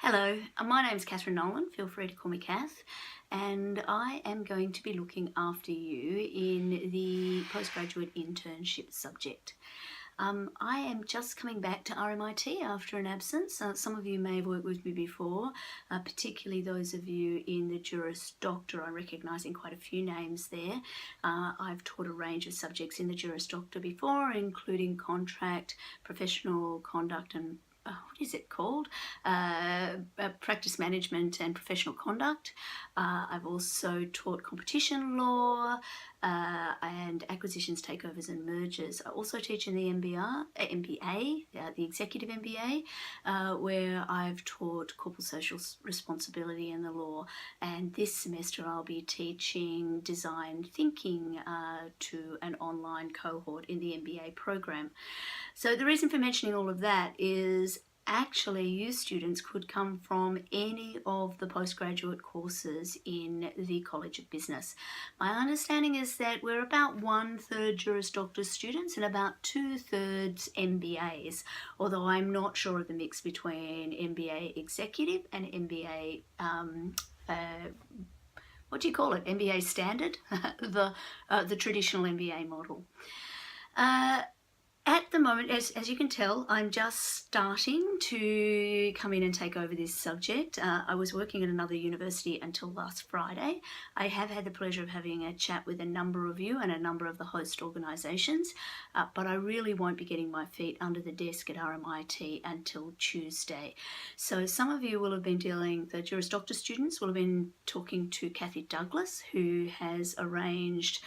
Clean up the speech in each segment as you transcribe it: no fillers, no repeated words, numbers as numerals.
Hello, my name's Catherine Nolan, feel free to call me Kath, and I am going to be looking after you in the postgraduate internship subject. I am just coming back to RMIT after an absence. Some of you may have worked with me before, particularly those of you in the Juris Doctor. I'm recognising quite a few names there. I've taught a range of subjects in the Juris Doctor before, including contract, professional conduct and what is it called? Practice management and professional conduct. I've also taught competition law and acquisitions, takeovers and mergers. I also teach in the MBA, the executive MBA, where I've taught corporate social responsibility in the law. And this semester I'll be teaching design thinking to an online cohort in the MBA program. So the reason for mentioning all of that is actually you students could come from any of the postgraduate courses in the College of Business. My understanding is that we're about 1/3 Juris Doctor students and about 2/3 MBAs, although I'm not sure of the mix between MBA Executive and MBA what do you call it? MBA Standard, the traditional MBA model. At the moment, as you can tell, I'm just starting to come in and take over this subject. I was working at another university until last Friday. I have had the pleasure of having a chat with a number of you and a number of the host organisations, but I really won't be getting my feet under the desk at RMIT until Tuesday. So some of you will have been the Juris Doctor students will have been talking to Kathy Douglas, who has arranged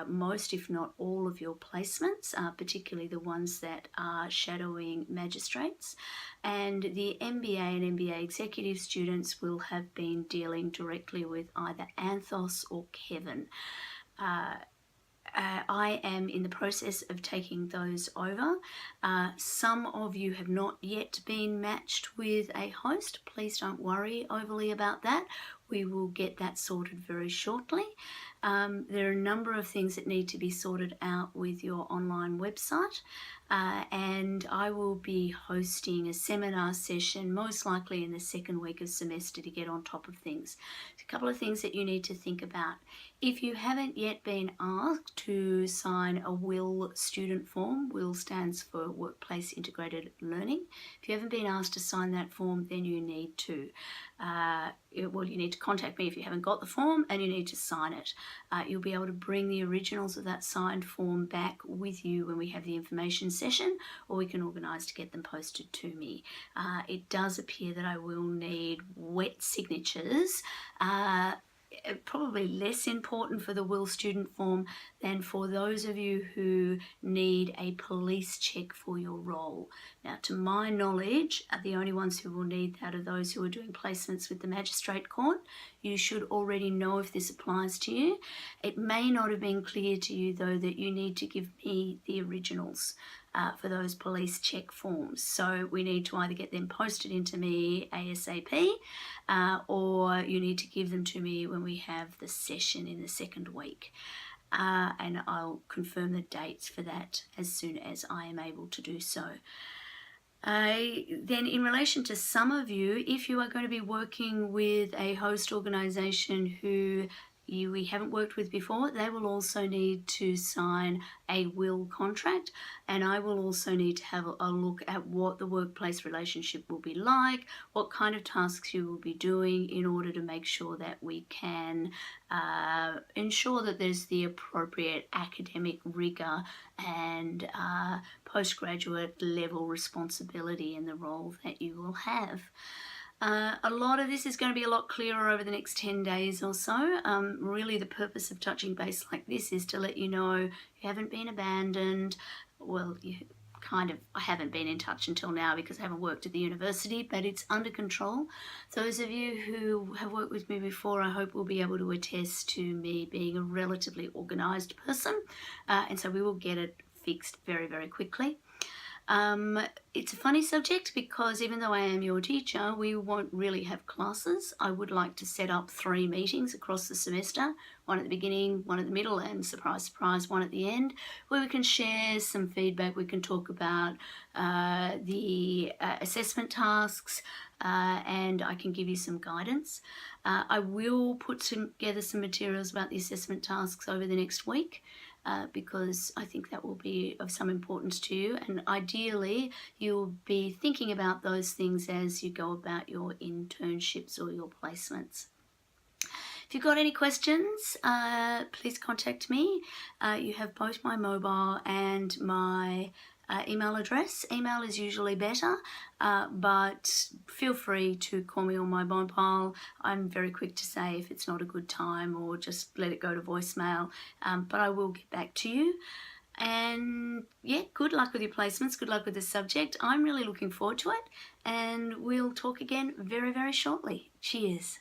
most, if not all, of your placements, particularly the ones that are shadowing magistrates. And the MBA and MBA executive students will have been dealing directly with either Anthos or Kevin. I am in the process of taking those over. Some of you have not yet been matched with a host. Please don't worry overly about that. We will get that sorted very shortly. There are a number of things that need to be sorted out with your online website, and I will be hosting a seminar session most likely in the second week of semester to get on top of things. A couple of things that you need to think about. If you haven't yet been asked to sign a WIL student form, WIL stands for Workplace Integrated Learning. If you haven't been asked to sign that form, then you need to. You need to contact me if you haven't got the form, and you need to sign it. You'll be able to bring the originals of that signed form back with you when we have the information session, or we can organise to get them posted to me. It does appear that I will need wet signatures, probably less important for the WIL student form than for those of you who need a police check for your role. Now, to my knowledge, the only ones who will need that are those who are doing placements with the magistrate court. You should already know if this applies to you. It may not have been clear to you, though, that you need to give me the originals for those police check forms. So we need to either get them posted into me ASAP, or you need to give them to me when we have the session in the second week. And I'll confirm the dates for that as soon as I am able to do so. Then in relation to some of you, if you are going to be working with a host organisation who we haven't worked with before, they will also need to sign a WIL contract, and I will also need to have a look at what the workplace relationship will be like, what kind of tasks you will be doing in order to make sure that we can ensure that there's the appropriate academic rigour and postgraduate level responsibility in the role that you will have. A lot of this is going to be a lot clearer over the next 10 days or so. Really the purpose of touching base like this is to let you know you haven't been abandoned. Well, I haven't been in touch until now because I haven't worked at the university, but it's under control. Those of you who have worked with me before, I hope will be able to attest to me being a relatively organised person, and so we will get it fixed very, very quickly. It's a funny subject because even though I am your teacher, we won't really have classes. I would like to set up 3 meetings across the semester, one at the beginning, one at the middle, and surprise, surprise, one at the end, where we can share some feedback. We can talk about the assessment tasks, and I can give you some guidance. I will put together some materials about the assessment tasks over the next week, because I think that will be of some importance to you, and ideally you'll be thinking about those things as you go about your internships or your placements. If you've got any questions, please contact me. You have both my mobile and my email address. Email is usually better, but feel free to call me on my mobile. I'm very quick to say if it's not a good time, or just let it go to voicemail, but I will get back to you. And yeah, good luck with your placements, good luck with the subject. I'm really looking forward to it, and we'll talk again very, very shortly. Cheers.